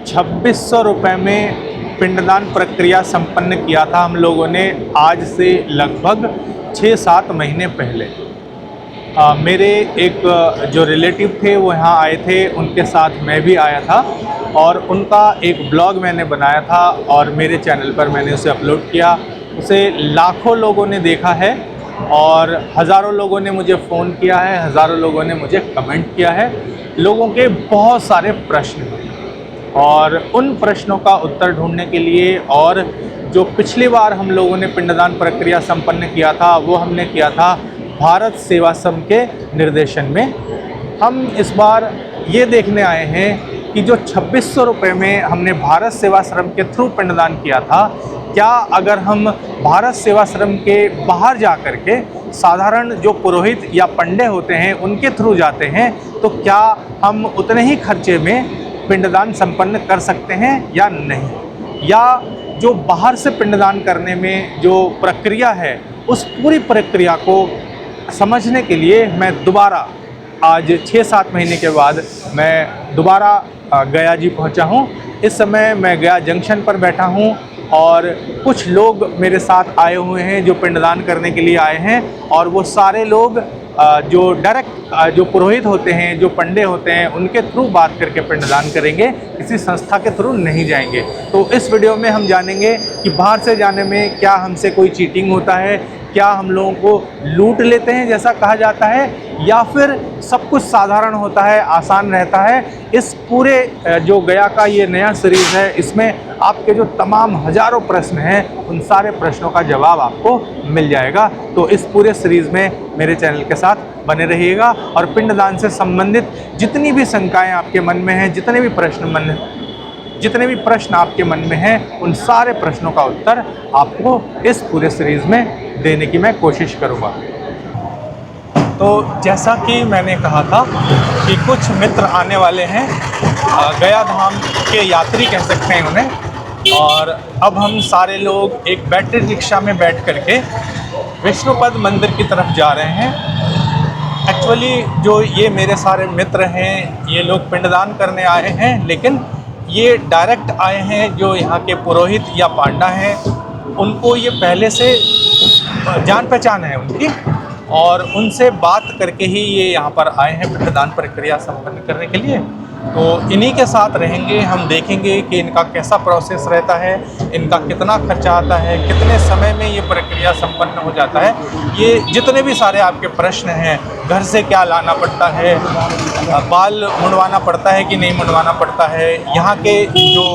2600 रुपये में पिंडदान प्रक्रिया संपन्न किया था हम लोगों ने आज से लगभग 6-7 महीने पहले। मेरे एक जो रिलेटिव थे वो यहाँ आए थे, उनके साथ मैं भी आया था और उनका एक ब्लॉग मैंने बनाया था और मेरे चैनल पर मैंने उसे अपलोड किया। उसे लाखों लोगों ने देखा है और हज़ारों लोगों ने मुझे फ़ोन किया है, हज़ारों लोगों ने मुझे कमेंट किया है। लोगों के बहुत सारे प्रश्न हैं और उन प्रश्नों का उत्तर ढूंढने के लिए और जो पिछली बार हम लोगों ने पिंडदान प्रक्रिया संपन्न किया था वो हमने किया था भारत सेवाश्रम के निर्देशन में। हम इस बार ये देखने आए हैं कि जो 2600 रुपये में हमने भारत सेवाश्रम के थ्रू पिंडदान किया था, क्या अगर हम भारत सेवाश्रम के बाहर जा कर के साधारण जो पुरोहित या पंडे होते हैं उनके थ्रू जाते हैं तो क्या हम उतने ही खर्चे में पिंडदान संपन्न कर सकते हैं या नहीं, या जो बाहर से पिंडदान करने में जो प्रक्रिया है उस पूरी प्रक्रिया को समझने के लिए मैं दोबारा आज 6-7 महीने के बाद मैं दोबारा गया जी पहुंचा हूं। इस समय मैं गया जंक्शन पर बैठा हूं और कुछ लोग मेरे साथ आए हुए हैं जो पिंडदान करने के लिए आए हैं और वो सारे लोग जो डायरेक्ट जो पुरोहित होते हैं, जो पंडे होते हैं, उनके थ्रू बात करके पिंडदान करेंगे, किसी संस्था के थ्रू नहीं जाएंगे। तो इस वीडियो में हम जानेंगे कि बाहर से जाने में क्या हमसे कोई चीटिंग होता है, क्या हम लोगों को लूट लेते हैं जैसा कहा जाता है, या फिर सब कुछ साधारण होता है, आसान रहता है। इस पूरे जो गया का ये नया सीरीज़ है, इसमें आपके जो तमाम हज़ारों प्रश्न हैं उन सारे प्रश्नों का जवाब आपको मिल जाएगा। तो इस पूरे सीरीज़ में मेरे चैनल के साथ बने रहिएगा और पिंडदान से संबंधित जितनी भी शंकाएँ आपके मन में हैं, जितने भी प्रश्न आपके मन में हैं, उन सारे प्रश्नों का उत्तर आपको इस पूरे सीरीज़ में देने की मैं कोशिश करूँगा। तो जैसा कि मैंने कहा था कि कुछ मित्र आने वाले हैं, गया धाम के यात्री कह सकते हैं उन्हें, और अब हम सारे लोग एक बैटरी रिक्शा में बैठ करके विष्णुपद मंदिर की तरफ जा रहे हैं। एक्चुअली जो ये मेरे सारे मित्र हैं, ये लोग पिंडदान करने आए हैं, लेकिन ये डायरेक्ट आए हैं जो यहाँ के पुरोहित या पांडा हैं, उनको ये पहले से जान पहचान है उनकी और उनसे बात करके ही ये यहाँ पर आए हैं पिंडदान प्रक्रिया संपन्न करने के लिए। तो इन्हीं के साथ रहेंगे, हम देखेंगे कि इनका कैसा प्रोसेस रहता है, इनका कितना खर्चा आता है, कितने समय में ये प्रक्रिया संपन्न हो जाता है। ये जितने भी सारे आपके प्रश्न हैं, घर से क्या लाना पड़ता है, बाल मुंडवाना पड़ता है कि नहीं मुंडवाना पड़ता है, यहाँ के जो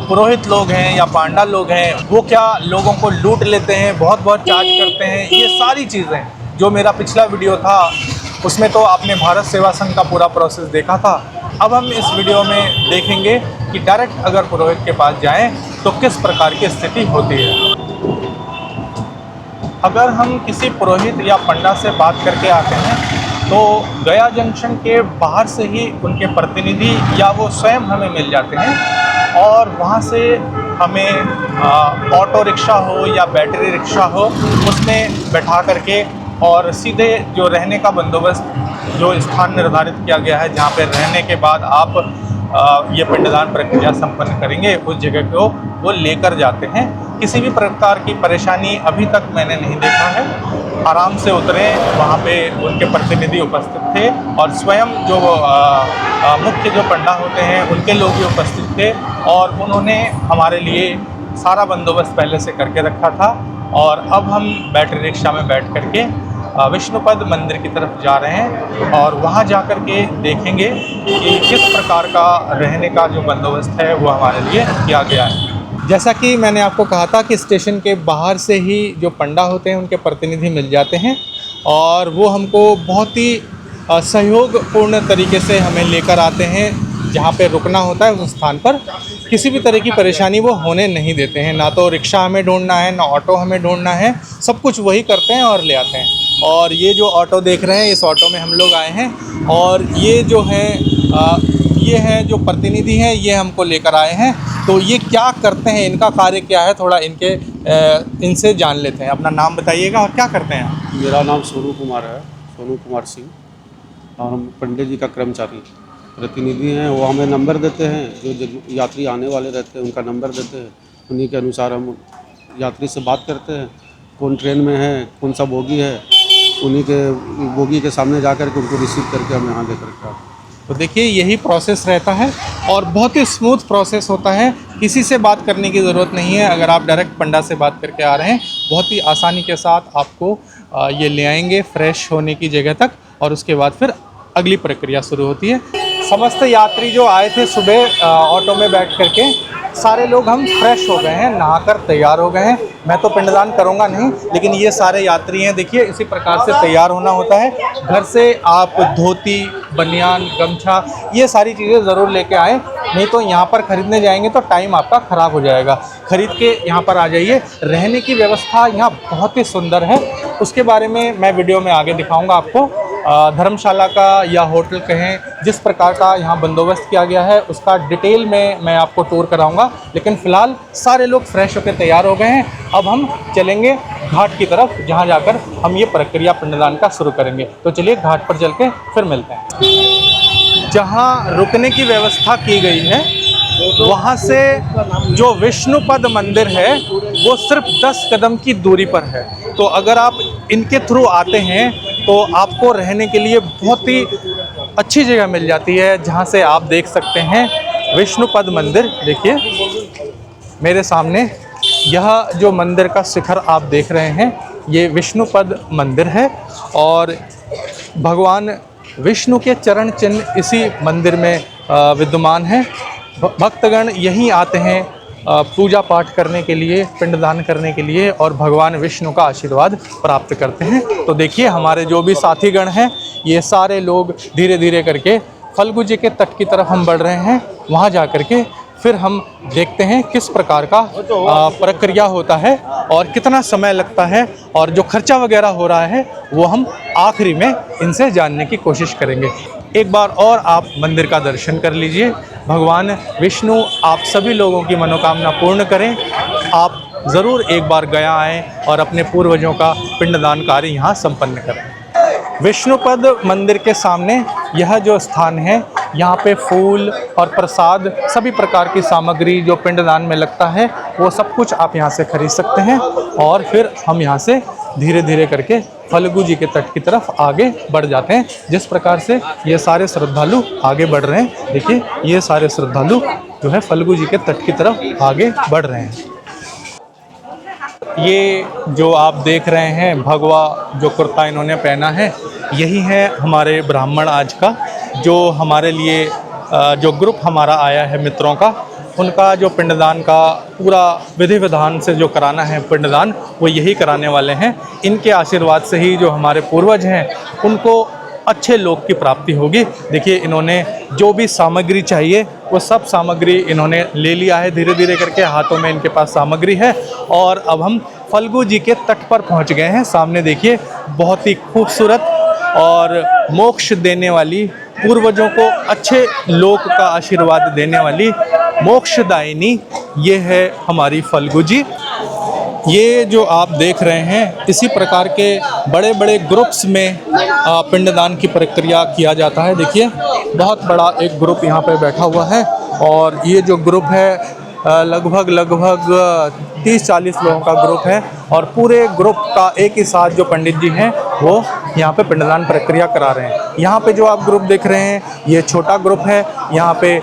पुरोहित लोग हैं या पांडा लोग हैं वो क्या लोगों को लूट लेते हैं, बहुत चार्ज करते हैं, ये सारी चीज़ें जो मेरा पिछला वीडियो था उसमें तो आपने भारत सेवा संघ का पूरा प्रोसेस देखा था। अब हम इस वीडियो में देखेंगे कि डायरेक्ट अगर पुरोहित के पास जाएं तो किस प्रकार की स्थिति होती है। अगर हम किसी पुरोहित या पंडा से बात करके आते हैं तो गया जंक्शन के बाहर से ही उनके प्रतिनिधि या वो स्वयं हमें मिल जाते हैं और वहाँ से हमें ऑटो रिक्शा हो या बैटरी रिक्शा हो उसमें बैठा करके और सीधे जो रहने का बंदोबस्त, जो स्थान निर्धारित किया गया है जहाँ पे रहने के बाद आप ये पिंडदान प्रक्रिया संपन्न करेंगे, उस जगह को वो लेकर जाते हैं। किसी भी प्रकार की परेशानी अभी तक मैंने नहीं देखा है। आराम से उतरे, वहाँ पे उनके प्रतिनिधि उपस्थित थे और स्वयं जो मुख्य जो पंडा होते हैं उनके लोग भी उपस्थित थे और उन्होंने हमारे लिए सारा बंदोबस्त पहले से करके रखा था। और अब हम बैटरी रिक्शा में बैठ करके विष्णुपद मंदिर की तरफ जा रहे हैं और वहाँ जा कर के देखेंगे कि किस प्रकार का रहने का जो बंदोबस्त है वो हमारे लिए किया गया है। जैसा कि मैंने आपको कहा था कि स्टेशन के बाहर से ही जो पंडा होते हैं उनके प्रतिनिधि मिल जाते हैं और वो हमको बहुत ही सहयोगपूर्ण तरीके से हमें लेकर आते हैं जहाँ पे रुकना होता है उस स्थान पर। किसी भी तरह की परेशानी वो होने नहीं देते हैं, ना तो रिक्शा हमें ढूंढना है, ना ऑटो हमें ढूंढना है, सब कुछ वही करते हैं और ले आते हैं। और ये जो ऑटो देख रहे हैं, इस ऑटो में हम लोग आए हैं और ये जो हैं जो प्रतिनिधि हैं ये हमको लेकर आए हैं। तो ये क्या करते हैं, इनका कार्य क्या है, थोड़ा इनसे जान लेते हैं। अपना नाम बताइएगा और क्या करते हैं? मेरा नाम सोनू कुमार है, सोनू कुमार सिंह, और हम पंडित जी का कर्मचारी। प्रतिनिधि हैं, वो हमें नंबर देते हैं, जो यात्री आने वाले रहते हैं उनका नंबर देते हैं। उन्हीं के अनुसार हम यात्री से बात करते हैं, कौन ट्रेन में है, कौन सा बोगी है, उन्हीं के बोगी के सामने जा कर के उनको रिसीव करके हम यहाँ लेकर के आते हैं। तो देखिए यही प्रोसेस रहता है और बहुत ही स्मूथ प्रोसेस होता है, किसी से बात करने की ज़रूरत नहीं है। अगर आप डायरेक्ट पंडा से बात करके आ रहे हैं, बहुत ही आसानी के साथ आपको ये ले आएंगे फ्रेश होने की जगह तक, और उसके बाद फिर अगली प्रक्रिया शुरू होती है। समस्त यात्री जो आए थे सुबह ऑटो में बैठ करके, सारे लोग हम फ्रेश हो गए हैं, नहाकर तैयार हो गए हैं। मैं तो पिंडदान करूंगा नहीं, लेकिन ये सारे यात्री हैं, देखिए इसी प्रकार से तैयार होना होता है। घर से आप धोती, बनियान, गमछा, ये सारी चीज़ें ज़रूर लेके आएँ, नहीं तो यहाँ पर ख़रीदने जाएंगे तो टाइम आपका ख़राब हो जाएगा। ख़रीद के यहाँ पर आ जाइए। रहने की व्यवस्था यहाँ बहुत ही सुंदर है, उसके बारे में मैं वीडियो में आगे दिखाऊँगा आपको। धर्मशाला का या होटल कहें, जिस प्रकार का यहाँ बंदोबस्त किया गया है उसका डिटेल में मैं आपको टूर कराऊंगा। लेकिन फ़िलहाल सारे लोग फ्रेश होकर तैयार हो गए हैं। अब हम चलेंगे घाट की तरफ, जहाँ जाकर हम ये प्रक्रिया पिंडदान का शुरू करेंगे। तो चलिए घाट पर चल के फिर मिलते हैं। जहाँ रुकने की व्यवस्था की गई है वहाँ से जो विष्णुपद मंदिर है वो सिर्फ 10 कदम की दूरी पर है। तो अगर आप इनके थ्रू आते हैं तो आपको रहने के लिए बहुत ही अच्छी जगह मिल जाती है, जहाँ से आप देख सकते हैं विष्णुपद मंदिर। देखिए मेरे सामने यह जो मंदिर का शिखर आप देख रहे हैं, ये विष्णुपद मंदिर है और भगवान विष्णु के चरण चिन्ह इसी मंदिर में विद्यमान हैं। भक्तगण यहीं आते हैं पूजा पाठ करने के लिए, पिंडदान करने के लिए, और भगवान विष्णु का आशीर्वाद प्राप्त करते हैं। तो देखिए हमारे जो भी साथीगण हैं, ये सारे लोग धीरे धीरे करके फल्गु जी के तट की तरफ हम बढ़ रहे हैं। वहाँ जा कर के फिर हम देखते हैं किस प्रकार का प्रक्रिया होता है और कितना समय लगता है, और जो खर्चा वगैरह हो रहा है वो हम आखिरी में इनसे जानने की कोशिश करेंगे। एक बार और आप मंदिर का दर्शन कर लीजिए। भगवान विष्णु आप सभी लोगों की मनोकामना पूर्ण करें। आप ज़रूर एक बार गया आएँ और अपने पूर्वजों का पिंडदान कार्य यहाँ संपन्न करें। विष्णुपद मंदिर के सामने यह जो स्थान है, यहाँ पे फूल और प्रसाद, सभी प्रकार की सामग्री जो पिंडदान में लगता है वो सब कुछ आप यहाँ से खरीद सकते हैं। और फिर हम यहाँ से धीरे धीरे करके फल्गु जी के तट की तरफ आगे बढ़ जाते हैं। जिस प्रकार से ये सारे श्रद्धालु आगे बढ़ रहे हैं, देखिए ये सारे श्रद्धालु जो है फल्गु जी के तट की तरफ आगे बढ़ रहे हैं। ये जो आप देख रहे हैं भगवा जो कुर्ता इन्होंने पहना है, यही है हमारे ब्राह्मण आज का, जो हमारे लिए जो ग्रुप हमारा आया है मित्रों का, उनका जो पिंडदान का पूरा विधि विधान से जो कराना है पिंडदान, वो यही कराने वाले हैं। इनके आशीर्वाद से ही जो हमारे पूर्वज हैं उनको अच्छे लोक की प्राप्ति होगी। देखिए इन्होंने जो भी सामग्री चाहिए वो सब सामग्री इन्होंने ले लिया है, धीरे धीरे करके हाथों में इनके पास सामग्री है। और अब हम फल्गु जी के तट पर पहुंच गए हैं। सामने देखिए बहुत ही खूबसूरत और मोक्ष देने वाली, पूर्वजों को अच्छे लोक का आशीर्वाद देने वाली मोक्षदायिनी ये है हमारी फल्गु जी। ये जो आप देख रहे हैं, इसी प्रकार के बड़े बड़े ग्रुप्स में पिंडदान की प्रक्रिया किया जाता है। देखिए बहुत बड़ा एक ग्रुप यहाँ पे बैठा हुआ है, और ये जो ग्रुप है लगभग 30-40 लोगों का ग्रुप है, और पूरे ग्रुप का एक ही साथ जो पंडित जी हैं वो यहाँ पे पिंडदान प्रक्रिया करा रहे हैं। यहाँ पे जो आप ग्रुप देख रहे हैं ये छोटा ग्रुप है, यहाँ पे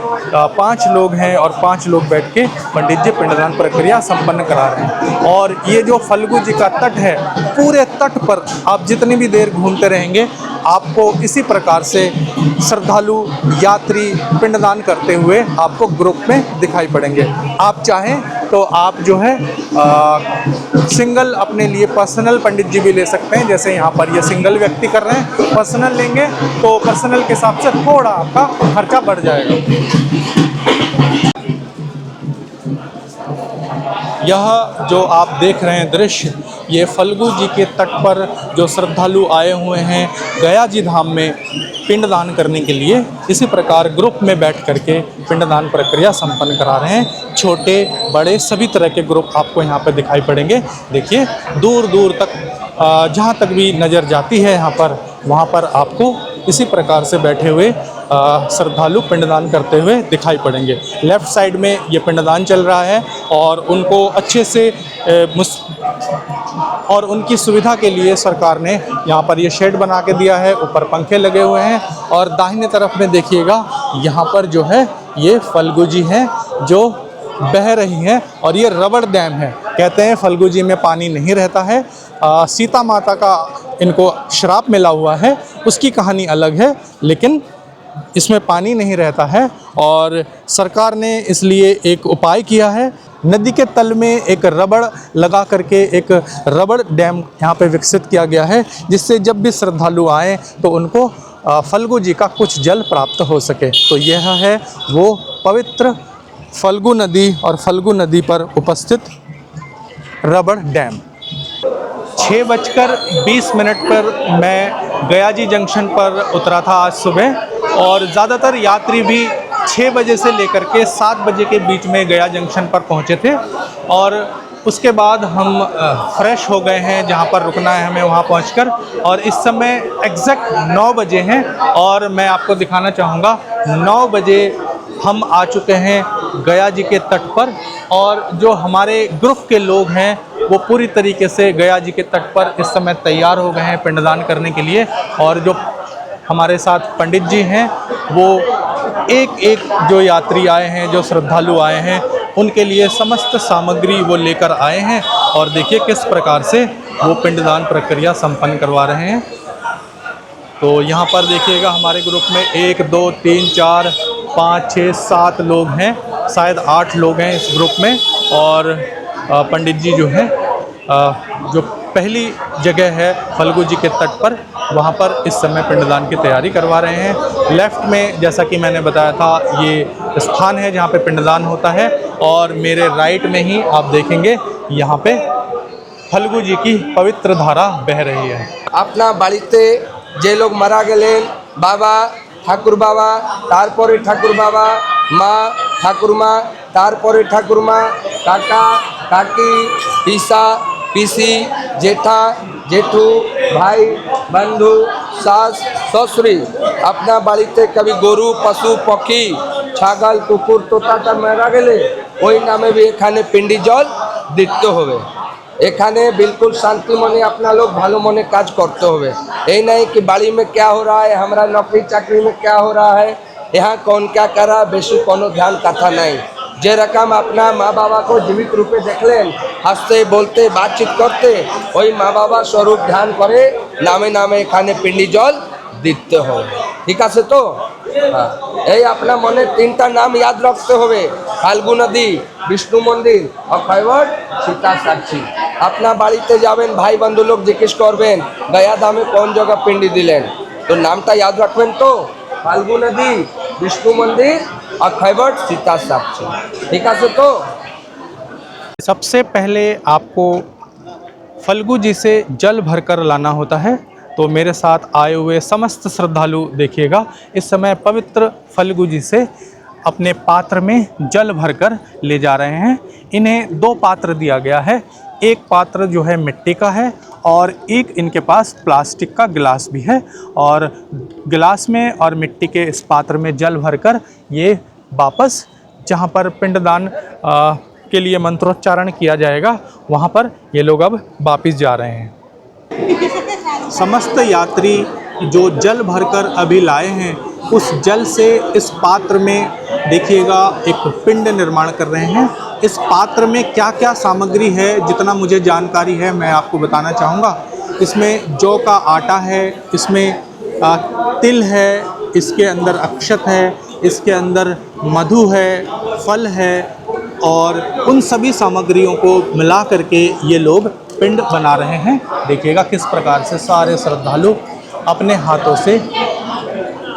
5 लोग हैं और 5 लोग बैठ के पंडित जी पिंडदान प्रक्रिया संपन्न करा रहे हैं। और ये जो फल्गु जी का तट है, पूरे तट पर आप जितनी भी देर घूमते रहेंगे आपको इसी प्रकार से श्रद्धालु यात्री पिंडदान करते हुए आपको ग्रुप में दिखाई पड़ेंगे। आप चाहें तो आप जो है सिंगल अपने लिए पर्सनल पंडित जी भी ले सकते हैं। जैसे यहाँ पर ये सिंगल व्यक्ति कर रहे हैं, पर्सनल लेंगे तो पर्सनल के हिसाब से थोड़ा आपका खर्चा बढ़ जाएगा। यह जो आप देख रहे हैं दृश्य, ये फल्गु जी के तट पर जो श्रद्धालु आए हुए हैं गया जी धाम में पिंडदान करने के लिए, इसी प्रकार ग्रुप में बैठ करके पिंडदान प्रक्रिया संपन्न करा रहे हैं। छोटे बड़े सभी तरह के ग्रुप आपको यहाँ पर दिखाई पड़ेंगे। देखिए दूर दूर तक जहाँ तक भी नज़र जाती है यहाँ पर, वहाँ पर आपको इसी प्रकार से बैठे हुए श्रद्धालु पिंडदान करते हुए दिखाई पड़ेंगे। लेफ़्ट साइड में ये पिंडदान चल रहा है और उनको अच्छे से और उनकी सुविधा के लिए सरकार ने यहाँ पर ये शेड बना के दिया है, ऊपर पंखे लगे हुए हैं और दाहिने तरफ में देखिएगा यहाँ पर जो है ये फल्गु जी हैं जो बह रही हैं और ये रबड़ डैम है। कहते हैं फल्गु जी में पानी नहीं रहता है, सीता माता का इनको श्राप मिला हुआ है, उसकी कहानी अलग है, लेकिन इसमें पानी नहीं रहता है और सरकार ने इसलिए एक उपाय किया है। नदी के तल में एक रबड़ लगा करके एक रबड़ डैम यहाँ पे विकसित किया गया है, जिससे जब भी श्रद्धालु आएँ तो उनको फल्गु जी का कुछ जल प्राप्त हो सके। तो यह है वो पवित्र फल्गु नदी और फल्गु नदी पर उपस्थित रबड़ डैम। 6:20 पर मैं गयाजी जंक्शन पर उतरा था आज सुबह और ज़्यादातर यात्री भी 6 बजे से लेकर के 7 बजे के बीच में गया जंक्शन पर पहुंचे थे और उसके बाद हम फ्रेश हो गए हैं, जहां पर रुकना है हमें वहां पहुंचकर, और इस समय एग्जैक्ट 9 बजे हैं और मैं आपको दिखाना चाहूँगा 9 बजे हम आ चुके हैं गया जी के तट पर और जो हमारे ग्रुप के लोग हैं वो पूरी तरीके से गया जी के तट पर इस समय तैयार हो गए हैं पिंडदान करने के लिए। और जो हमारे साथ पंडित जी हैं वो एक एक जो यात्री आए हैं, जो श्रद्धालु आए हैं, उनके लिए समस्त सामग्री वो लेकर आए हैं और देखिए किस प्रकार से वो पिंडदान प्रक्रिया संपन्न करवा रहे हैं। तो यहाँ पर देखिएगा हमारे ग्रुप में 1 2 3 4 5 6 7 लोग हैं, शायद 8 लोग हैं इस ग्रुप में। और पंडित जी जो हैं जो पहली जगह है फल्गु जी के तट पर, वहाँ पर इस समय पिंडदान की तैयारी करवा रहे हैं। लेफ़्ट में जैसा कि मैंने बताया था ये स्थान है जहाँ पे पिंडदान होता है और मेरे राइट में ही आप देखेंगे यहाँ पे फल्गु जी की पवित्र धारा बह रही है। अपना बाड़ीते जे लोग मारा गेलें बाबा ठाकुर बाबा तारपरे ठाकुर बाबा मा ठाकुरमा तारपरे ठाकुरमा काका काकी पिसा पिसी जेठा जेठू भाई बंधु सास ससुरी अपना बाड़ीते कभी गरु पशु पक्षी छागल कुकुर तोता मारा गेले ওই নামে भी এখানে पिंडी जल দিতে হবে। এখানে बिल्कुल शांति मने अपना लोग भालो मने काज करते होवे। ये नहीं कि बाड़ी में क्या हो रहा है, हमारा नौकरी चाकरी में क्या हो रहा है, यहाँ कौन क्या कर रहा है, बेशु कोनो ध्यान कथा नहीं। जे रकम अपना माँ बाबा को जीवित रूपे देख लें, हंसते बोलते बातचीत करते, वही माँ बाबा स्वरूप ध्यान करे नामे नामे एखाने पिंडी जल दिते हो। ठीक है तो हाँ, ये अपना मने 3टा नाम याद रखते हुए फाल्गु नदी विष्णु मंदिर और फैवर्ड सीता साक्षी। अपना बाड़ीते जाबेन भाई बंधु लोग जिज्ञेस करबेन गया दामे कौन जगह पिंडी दिलें, तो नामटा याद रखबेन तो फाल्गु नदी विष्णु मंदिर और फैवर्ड सीता साक्षी। ठीक है तो सबसे पहले आपको फल्गु जी से जल भरकर लाना होता है। तो मेरे साथ आए हुए समस्त श्रद्धालु देखिएगा इस समय पवित्र फल्गु जी से अपने पात्र में जल भरकर ले जा रहे हैं। इन्हें 2 पात्र दिया गया है, एक पात्र जो है मिट्टी का है और एक इनके पास प्लास्टिक का गिलास भी है और गिलास में और मिट्टी के इस पात्र में जल भरकर ये वापस जहाँ पर पिंडदान के लिए मंत्रोच्चारण किया जाएगा वहाँ पर ये लोग अब वापस जा रहे हैं। समस्त यात्री जो जल भरकर अभी लाए हैं उस जल से इस पात्र में देखिएगा एक पिंड निर्माण कर रहे हैं। इस पात्र में क्या क्या सामग्री है, जितना मुझे जानकारी है मैं आपको बताना चाहूँगा। इसमें जौ का आटा है, इसमें तिल है, इसके अंदर अक्षत है, इसके अंदर मधु है, फल है और उन सभी सामग्रियों को मिला करके ये लोग पिंड बना रहे हैं। देखिएगा किस प्रकार से सारे श्रद्धालु अपने हाथों से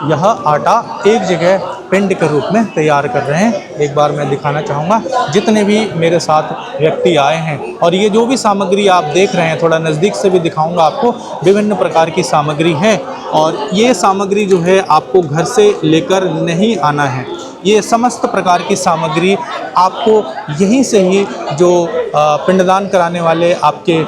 यह आटा एक जगह पिंड के रूप में तैयार कर रहे हैं। एक बार मैं दिखाना चाहूँगा जितने भी मेरे साथ व्यक्ति आए हैं और ये जो भी सामग्री आप देख रहे हैं, थोड़ा नज़दीक से भी दिखाऊंगा आपको, विभिन्न प्रकार की सामग्री है और ये सामग्री जो है आपको घर से लेकर नहीं आना है। ये समस्त प्रकार की सामग्री आपको यहीं से ही जो पिंडदान कराने वाले आपके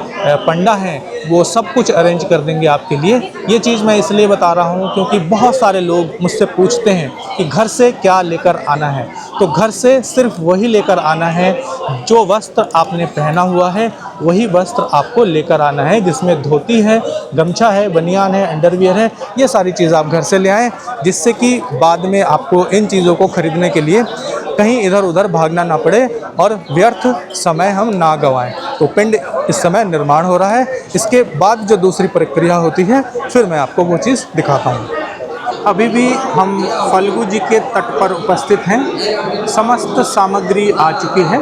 पंडा हैं वो सब कुछ अरेंज कर देंगे आपके लिए। ये चीज़ मैं इसलिए बता रहा हूँ क्योंकि बहुत सारे लोग मुझसे पूछते हैं कि घर से क्या लेकर आना है। तो घर से सिर्फ वही लेकर आना है जो वस्त्र आपने पहना हुआ है, वही वस्त्र आपको लेकर आना है, जिसमें धोती है, गमछा है, बनियान है, अंडरवियर है। ये सारी चीज़ आप घर से ले आएँ, जिससे कि बाद में आपको इन चीज़ों को खरीदने के लिए कहीं इधर उधर भागना ना पड़े और व्यर्थ समय हम ना गंवाएं। तो पिंड इस समय निर्माण हो रहा है। इसके बाद जो दूसरी प्रक्रिया होती है फिर मैं आपको वो चीज़ दिखाता हूँ। अभी भी हम फल्गु जी के तट पर उपस्थित हैं। समस्त सामग्री आ चुकी है।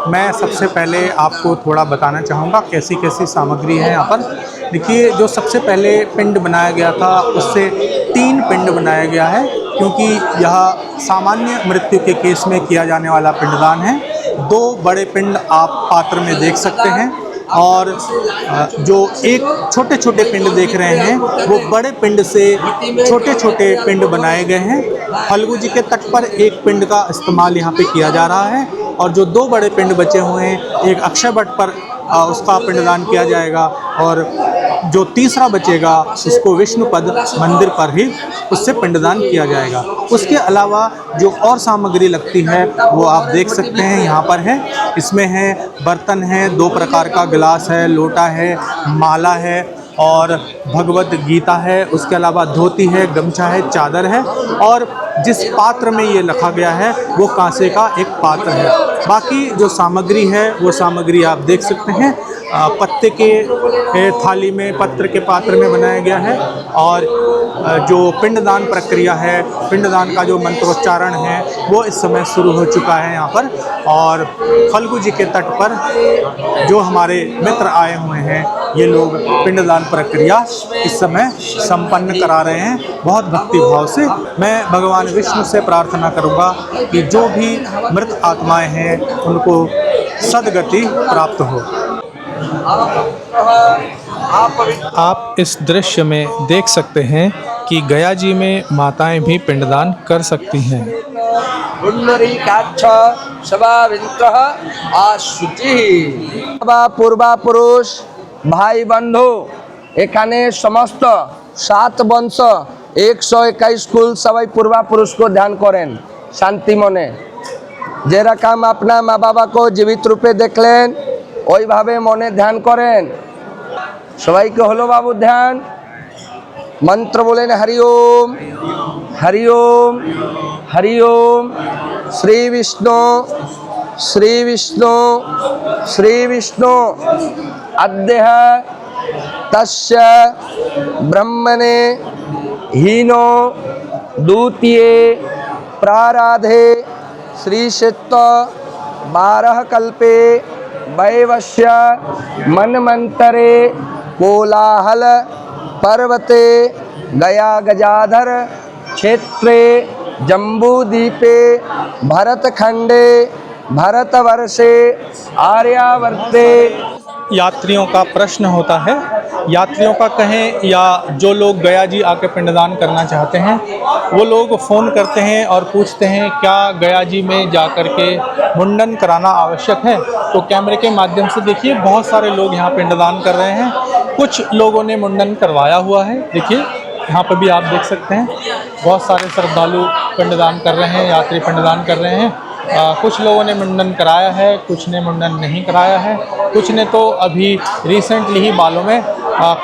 मैं सबसे पहले आपको थोड़ा बताना चाहूँगा कैसी कैसी सामग्री है यहाँ पर। देखिए, जो सबसे पहले पिंड बनाया गया था उससे 3 पिंड बनाया गया है, क्योंकि यह सामान्य मृत्यु के केस में किया जाने वाला पिंडदान है। 2 बड़े पिंड आप पात्र में देख सकते हैं और जो एक छोटे छोटे पिंड देख रहे हैं वो बड़े पिंड से छोटे छोटे पिंड बनाए गए हैं। फल्गु जी के तट पर एक पिंड का इस्तेमाल यहाँ पे किया जा रहा है और जो 2 बड़े पिंड बचे हुए हैं, एक अक्षय वट पर उसका पिंडदान किया जाएगा और जो तीसरा बचेगा उसको विष्णुपद मंदिर पर ही उससे पिंडदान किया जाएगा। उसके अलावा जो और सामग्री लगती है वो आप देख सकते हैं यहाँ पर है। इसमें है बर्तन है, 2 प्रकार का गिलास है, लोटा है, माला है और भगवत गीता है। उसके अलावा धोती है, गमछा है, चादर है और जिस पात्र में ये रखा गया है वो कांसे का एक पात्र है। बाकी जो सामग्री है वो सामग्री आप देख सकते हैं पत्ते के थाली में, पत्र के पात्र में बनाया गया है। और जो पिंडदान प्रक्रिया है, पिंडदान का जो मंत्रोच्चारण है वो इस समय शुरू हो चुका है यहाँ पर। और फल्गु जी के तट पर जो हमारे मित्र आए हुए हैं ये लोग पिंडदान प्रक्रिया इस समय संपन्न करा रहे हैं बहुत भक्ति भाव से। मैं भगवान विष्णु से प्रार्थना करूंगा कि जो भी मृत आत्माएं हैं उनको सद्गति प्राप्त हो। आप इस दृश्य में देख सकते हैं कि गया जी में माताएं भी पिंडदान कर सकती हैं। पूर्वा पुरुष भाई बंधु এখানে সমস্ত 7 বংশ 121 কুল সবাই পূর্বাপুরুষ को ध्यान করেন শান্তি মনে। যেরকম আপনার মা বাবাকে জীবিত রূপে দেখলেন ওইভাবে মনে ধ্যান করেন। সবাইকে হলো বাবু ধ্যান। मंत्र बोलें हरि ओम हरि ओम हरि ओम। श्री विष्णु श्री विष्णु श्री विष्णु अद्य तस्य ब्रह्मणे हीनो द्वितीये प्राराधे श्रीशेत्त 12 कल्पे वैवस्य मनमंतरे कोलाहल पर्वते गया गजाधर क्षेत्रे जम्बूद्वीपे भरतखंडे भारतवर्षे आर्यावर्ते। यात्रियों का प्रश्न होता है, यात्रियों का कहें या जो लोग गया जी आके पिंडदान करना चाहते हैं वो लोग फ़ोन करते हैं और पूछते हैं क्या गया जी में जाकर के मुंडन कराना आवश्यक है। तो कैमरे के माध्यम से देखिए बहुत सारे लोग यहाँ पिंडदान कर रहे हैं। कुछ लोगों ने मुंडन करवाया हुआ है। देखिए यहाँ पर भी आप देख सकते हैं बहुत सारे श्रद्धालु पिंडदान कर रहे हैं, यात्री पिंडदान कर रहे हैं। कुछ लोगों ने मुंडन कराया है, कुछ ने मुंडन नहीं कराया है, कुछ ने तो अभी रिसेंटली ही बालों में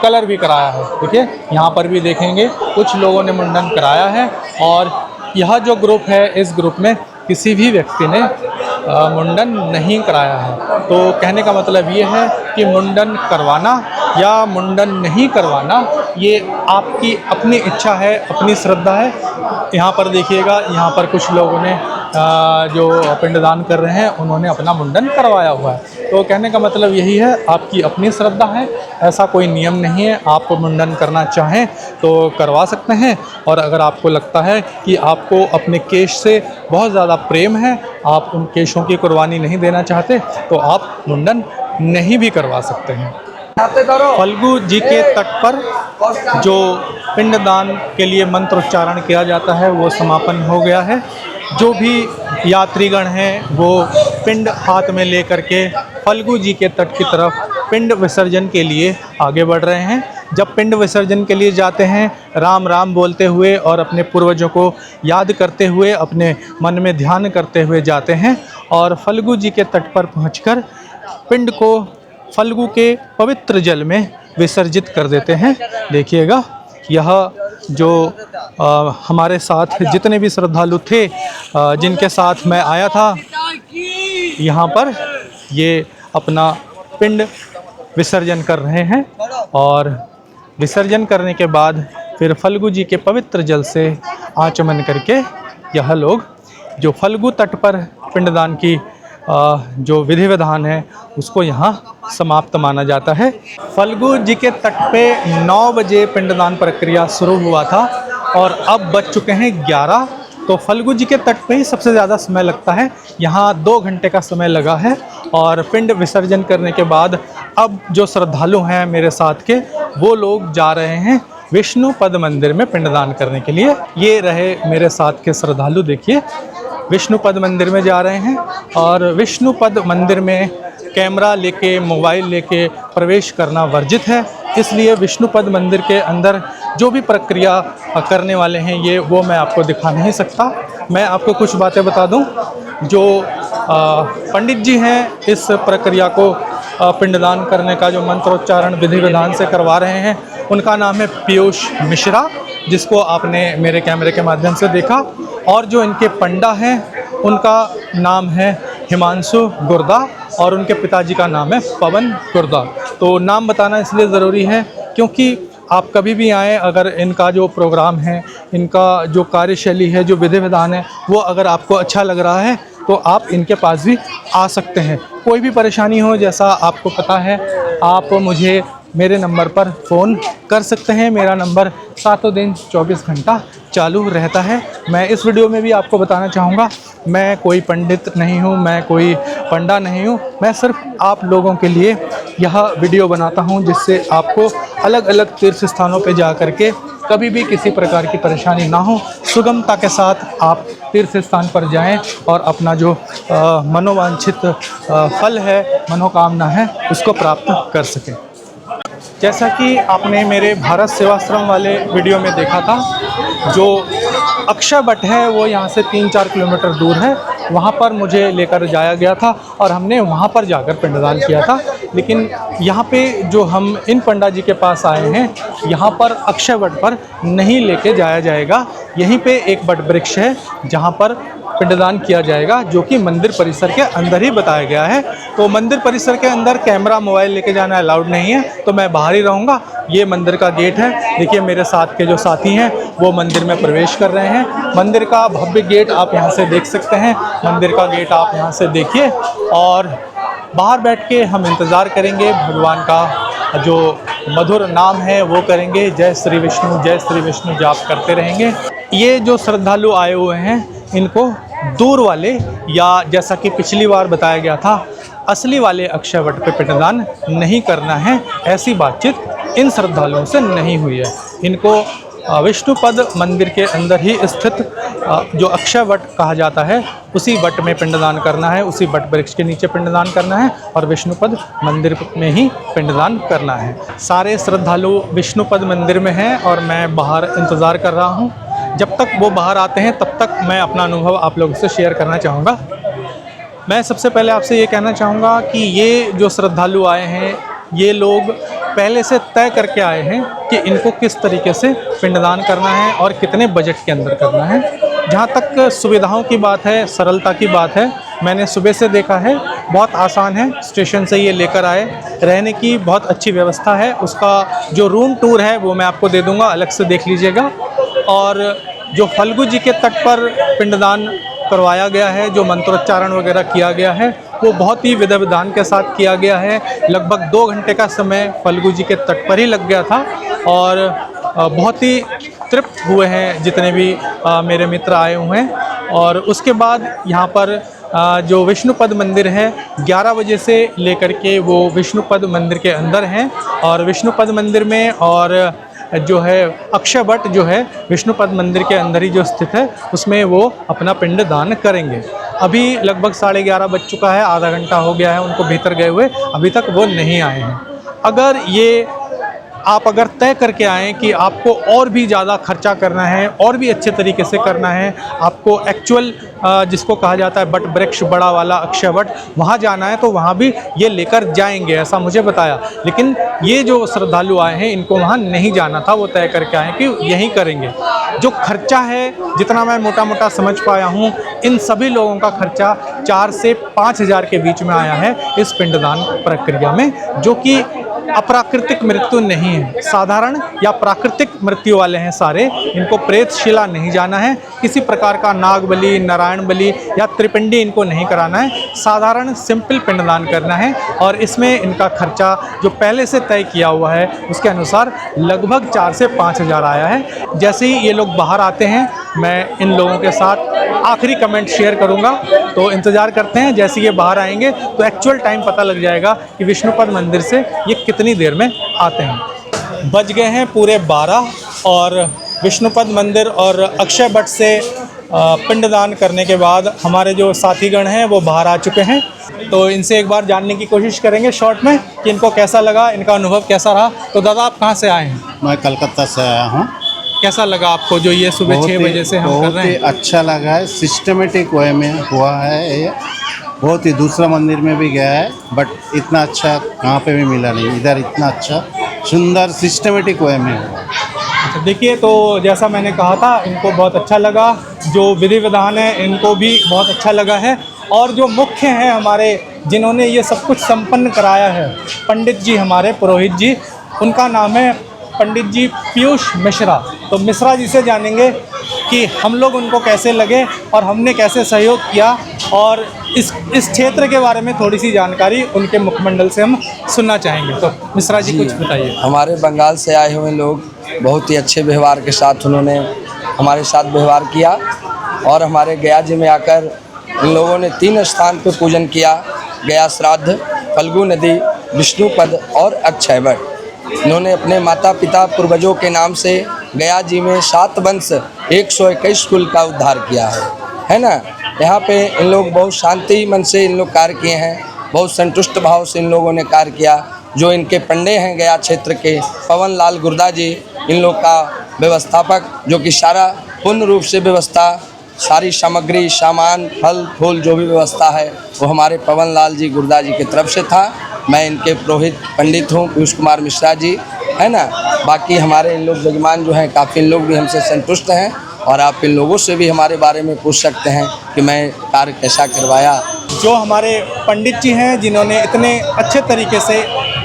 कलर भी कराया है। देखिए यहाँ पर भी देखेंगे कुछ लोगों ने मुंडन कराया है। और यह जो ग्रुप है इस ग्रुप में किसी भी व्यक्ति ने मुंडन नहीं कराया है। तो कहने का मतलब ये है कि मुंडन करवाना या मुंडन नहीं करवाना ये आपकी अपनी इच्छा है, अपनी श्रद्धा है। यहाँ पर देखिएगा, यहाँ पर कुछ लोगों ने जो पिंडदान कर रहे हैं उन्होंने अपना मुंडन करवाया हुआ है। तो कहने का मतलब यही है, आपकी अपनी श्रद्धा है, ऐसा कोई नियम नहीं है। आप मुंडन करना चाहें तो करवा सकते हैं। और अगर आपको लगता है कि आपको अपने केश से बहुत ज़्यादा प्रेम है, आप उन केशों की कुर्बानी नहीं देना चाहते, तो आप मुंडन नहीं भी करवा सकते हैं। फल्गु जी के तट पर जो पिंडदान के लिए मंत्रोच्चारण किया जाता है वो समापन हो गया है। जो भी यात्रीगण हैं वो पिंड हाथ में लेकर के फल्गु जी के तट की तरफ पिंड विसर्जन के लिए आगे बढ़ रहे हैं। जब पिंड विसर्जन के लिए जाते हैं राम राम बोलते हुए और अपने पूर्वजों को याद करते हुए, अपने मन में ध्यान करते हुए जाते हैं और फल्गु जी के तट पर पहुंचकर पिंड को फल्गु के पवित्र जल में विसर्जित कर देते हैं। देखिएगा, यह जो हमारे साथ जितने भी श्रद्धालु थे, जिनके साथ मैं आया था, यहाँ पर ये अपना पिंड विसर्जन कर रहे हैं और विसर्जन करने के बाद फिर फल्गु जी के पवित्र जल से आचमन करके यह लोग जो फल्गु तट पर पिंडदान की जो विधि विधान है उसको यहाँ समाप्त माना जाता है। फल्गु जी के तट पे 9 बजे पिंडदान प्रक्रिया शुरू हुआ था और अब बज चुके हैं 11। तो फल्गु जी के तट पे ही सबसे ज़्यादा समय लगता है। यहाँ 2 घंटे का समय लगा है और पिंड विसर्जन करने के बाद अब जो श्रद्धालु हैं मेरे साथ के, वो लोग जा रहे हैं विष्णुपद मंदिर में पिंडदान करने के लिए। ये रहे मेरे साथ के श्रद्धालु, देखिए विष्णुपद मंदिर में जा रहे हैं और विष्णुपद मंदिर में कैमरा लेके, मोबाइल लेके प्रवेश करना वर्जित है। इसलिए विष्णुपद मंदिर के अंदर जो भी प्रक्रिया करने वाले हैं ये वो मैं आपको दिखा नहीं सकता। मैं आपको कुछ बातें बता दूं। जो पंडित जी हैं इस प्रक्रिया को पिंडदान करने का जो मंत्रोच्चारण विधि विधान से करवा रहे हैं, उनका नाम है पीयूष मिश्रा, जिसको आपने मेरे कैमरे के माध्यम से देखा। और जो इनके पंडा हैं उनका नाम है हिमांशु गुर्दा और उनके पिताजी का नाम है पवन गुर्दा। तो नाम बताना इसलिए ज़रूरी है क्योंकि आप कभी भी आएँ, अगर इनका जो प्रोग्राम है, इनका जो कार्यशैली है, जो विधि विधान है, वो अगर आपको अच्छा लग रहा है तो आप इनके पास भी आ सकते हैं। कोई भी परेशानी हो, जैसा आपको पता है, आप मुझे मेरे नंबर पर फ़ोन कर सकते हैं। मेरा नंबर 7 दिन 24 घंटा चालू रहता है। मैं इस वीडियो में भी आपको बताना चाहूँगा, मैं कोई पंडित नहीं हूँ, मैं कोई पंडा नहीं हूँ। मैं सिर्फ आप लोगों के लिए यह वीडियो बनाता हूँ जिससे आपको अलग अलग तीर्थ स्थानों पर जा कर के कभी भी किसी प्रकार की परेशानी ना हो, सुगमता के साथ आप तीर्थ स्थान पर जाएं और अपना जो मनोवांछित फल है, मनोकामना है, उसको प्राप्त कर सकें। जैसा कि आपने मेरे भारत सेवाश्रम वाले वीडियो में देखा था, जो अक्षय वट है वो यहाँ से 3-4 किलोमीटर दूर है। वहाँ पर मुझे लेकर जाया गया था और हमने वहाँ पर जाकर पिंडदान किया था। लेकिन यहाँ पे जो हम इन पंडा जी के पास आए हैं, यहाँ पर अक्षय वट पर नहीं लेके जाया जाएगा। यहीं पे एक वट वृक्ष है जहाँ पर पिंडदान किया जाएगा, जो कि मंदिर परिसर के अंदर ही बताया गया है। तो मंदिर परिसर के अंदर कैमरा, मोबाइल लेके जाना अलाउड नहीं है, तो मैं बाहर ही रहूँगा। ये मंदिर का गेट है। देखिए मेरे साथ के जो साथी हैं वो मंदिर में प्रवेश कर रहे हैं। मंदिर का भव्य गेट आप यहाँ से देख सकते हैं। मंदिर का गेट आप यहाँ से देखिए और बाहर बैठ के हम इंतज़ार करेंगे। भगवान का जो मधुर नाम है वो करेंगे, जय श्री विष्णु जाप करते रहेंगे। ये जो श्रद्धालु आए हुए हैं इनको दूर वाले, या जैसा कि पिछली बार बताया गया था, असली वाले अक्षय वट पे पिंडदान नहीं करना है, ऐसी बातचीत इन श्रद्धालुओं से नहीं हुई है। इनको विष्णुपद मंदिर के अंदर ही स्थित जो अक्षय वट कहा जाता है उसी वट में पिंडदान करना है, उसी वट वृक्ष के नीचे पिंडदान करना है और विष्णुपद मंदिर में ही पिंडदान करना है। सारे श्रद्धालु विष्णुपद मंदिर में हैं और मैं बाहर इंतज़ार कर रहा हूँ। जब तक वो बाहर आते हैं तब तक मैं अपना अनुभव आप लोगों से शेयर करना चाहूँगा। मैं सबसे पहले आपसे ये कहना चाहूँगा कि ये जो श्रद्धालु आए हैं, ये लोग पहले से तय करके आए हैं कि इनको किस तरीके से पिंडदान करना है और कितने बजट के अंदर करना है। जहाँ तक सुविधाओं की बात है, सरलता की बात है, मैंने सुबह से देखा है, बहुत आसान है। स्टेशन से ये लेकर आए, रहने की बहुत अच्छी व्यवस्था है। उसका जो रूम टूर है वो मैं आपको दे दूँगा, अलग से देख लीजिएगा। और जो फल्गु जी के तट पर पिंडदान करवाया गया है, जो मंत्रोच्चारण वगैरह किया गया है, वो बहुत ही विधि विधान के साथ किया गया है। लगभग 2 घंटे का समय फल्गु जी के तट पर ही लग गया था और बहुत ही तृप्त हुए हैं जितने भी मेरे मित्र आए हुए हैं। और उसके बाद यहाँ पर जो विष्णुपद मंदिर है 11 बजे से लेकर के वो विष्णुपद मंदिर के अंदर हैं और विष्णुपद मंदिर में और जो है अक्षय वट जो है विष्णुपद मंदिर के अंदर ही जो स्थित है उसमें वो अपना पिंड दान करेंगे। अभी लगभग 11:30 बज चुका है, आधा घंटा हो गया है उनको भीतर गए हुए, अभी तक वो नहीं आए हैं। अगर ये आप अगर तय करके आएँ कि आपको और भी ज़्यादा खर्चा करना है और भी अच्छे तरीके से करना है, आपको एक्चुअल जिसको कहा जाता है बट वृक्ष बड़ा वाला अक्षय वट वहाँ जाना है तो वहाँ भी ये लेकर जाएंगे, ऐसा मुझे बताया। लेकिन ये जो श्रद्धालु आए हैं इनको वहाँ नहीं जाना था, वो तय करके आए कि यहीं करेंगे। जो खर्चा है, जितना मैं मोटा मोटा समझ पाया हूँ, इन सभी लोगों का खर्चा 4 से 5 हज़ार के बीच में आया है इस पिंडदान प्रक्रिया में, जो कि अप्राकृतिक मृत्यु नहीं है, साधारण या प्राकृतिक मृत्यु वाले हैं सारे। इनको प्रेतशिला नहीं जाना है, किसी प्रकार का नाग बलि, नारायण बलि या त्रिपिंडी इनको नहीं कराना है, साधारण सिंपल पिंडदान करना है। और इसमें इनका खर्चा जो पहले से तय किया हुआ है उसके अनुसार लगभग 4 से 5 हज़ार आया है। जैसे ही ये लोग बाहर आते हैं मैं इन लोगों के साथ आखिरी कमेंट शेयर करूंगा, तो इंतज़ार करते हैं। जैसे ये बाहर आएंगे तो एक्चुअल टाइम पता लग जाएगा कि विष्णुपद मंदिर से ये कितनी देर में आते हैं। बज गए हैं पूरे 12 और विष्णुपद मंदिर और अक्षय वट से पिंडदान करने के बाद हमारे जो साथीगण हैं वो बाहर आ चुके हैं। तो इनसे एक बार जानने की कोशिश करेंगे शॉर्ट में कि इनको कैसा लगा, इनका अनुभव कैसा रहा। तो दादा आप कहाँ से आए हैं? मैं कलकत्ता से आया हूँ। कैसा लगा आपको जो ये सुबह 6 बजे से हम कर रहे हैं? बहुत ही अच्छा लगा है, सिस्टमेटिक वे में हुआ है ये। बहुत ही दूसरा मंदिर में भी गया है बट इतना अच्छा कहाँ पे भी मिला नहीं, इधर इतना अच्छा सुंदर सिस्टमेटिक वे में हुआ। अच्छा देखिए, तो जैसा मैंने कहा था इनको बहुत अच्छा लगा, जो विधि विधान है इनको भी बहुत अच्छा लगा है। और जो मुख्य हैं हमारे जिन्होंने ये सब कुछ संपन्न कराया है, पंडित जी हमारे पुरोहित जी, उनका नाम है पंडित जी पीयूष मिश्रा। तो मिश्रा जी से जानेंगे कि हम लोग उनको कैसे लगे और हमने कैसे सहयोग किया, और इस क्षेत्र के बारे में थोड़ी सी जानकारी उनके मुखमंडल से हम सुनना चाहेंगे। तो मिश्रा जी कुछ बताइए। हमारे बंगाल से आए हुए लोग बहुत ही अच्छे व्यवहार के साथ उन्होंने हमारे साथ व्यवहार किया, और हमारे गया जी में आकर इन लोगों ने 3 स्थान पर पूजन किया, गया श्राद्ध, फल्गु नदी, विष्णुपद और अक्षय वट। इन्होंने अपने माता पिता पूर्वजों के नाम से गया जी में 7 वंश 121 कुल का उद्धार किया है ना। यहाँ पे इन लोग बहुत शांति मन से इन लोग कार्य किए हैं, बहुत संतुष्ट भाव से इन लोगों ने कार्य किया। जो इनके पंडे हैं गया क्षेत्र के पवन लाल गुर्दा जी, इन लोग का व्यवस्थापक, जो कि सारा पूर्ण रूप से व्यवस्था, सारी सामग्री, सामान, फल फूल जो भी व्यवस्था है वो हमारे पवन लाल जी गुर्दा जी की तरफ से था। मैं इनके पुरोहित पंडित हूँ, पीयूष कुमार मिश्रा जी, है ना। बाकी हमारे इन लोग यजमान जो हैं काफ़ी इन लोग भी हमसे संतुष्ट हैं, और आप इन लोगों से भी हमारे बारे में पूछ सकते हैं कि मैं कार्य कैसा करवाया। जो हमारे पंडित जी हैं जिन्होंने इतने अच्छे तरीके से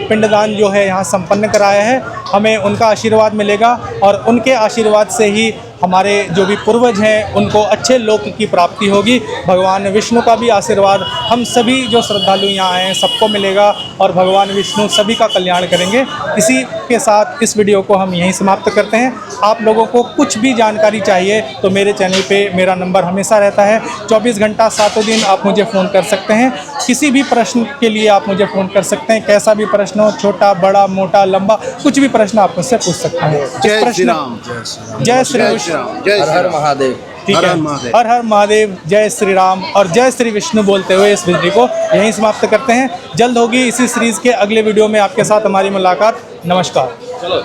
पिंडदान जो है यहाँ संपन्न कराया है, हमें उनका आशीर्वाद मिलेगा, और उनके आशीर्वाद से ही हमारे जो भी पूर्वज हैं उनको अच्छे लोक की प्राप्ति होगी। भगवान विष्णु का भी आशीर्वाद हम सभी जो श्रद्धालु यहाँ आए हैं सबको मिलेगा, और भगवान विष्णु सभी का कल्याण करेंगे। इसी के साथ इस वीडियो को हम यहीं समाप्त करते हैं। आप लोगों को कुछ भी जानकारी चाहिए तो मेरे चैनल पे मेरा नंबर हमेशा रहता है, 24 घंटा 7 दिन आप मुझे फ़ोन कर सकते हैं। किसी भी प्रश्न के लिए आप मुझे फ़ोन कर सकते हैं, कैसा भी प्रश्न हो, छोटा बड़ा मोटा लंबा, कुछ भी प्रश्न आप मुझसे पूछ सकते हैं। जय श्री राम। जय श्री विष्णु। हर हर महादेव। ठीक है, हर हर महादेव, जय श्री राम और जय श्री विष्णु बोलते हुए इस वीडियो को यहीं समाप्त करते हैं। जल्द होगी इसी सीरीज़ के अगले वीडियो में आपके साथ हमारी मुलाकात। नमस्कार। चलो।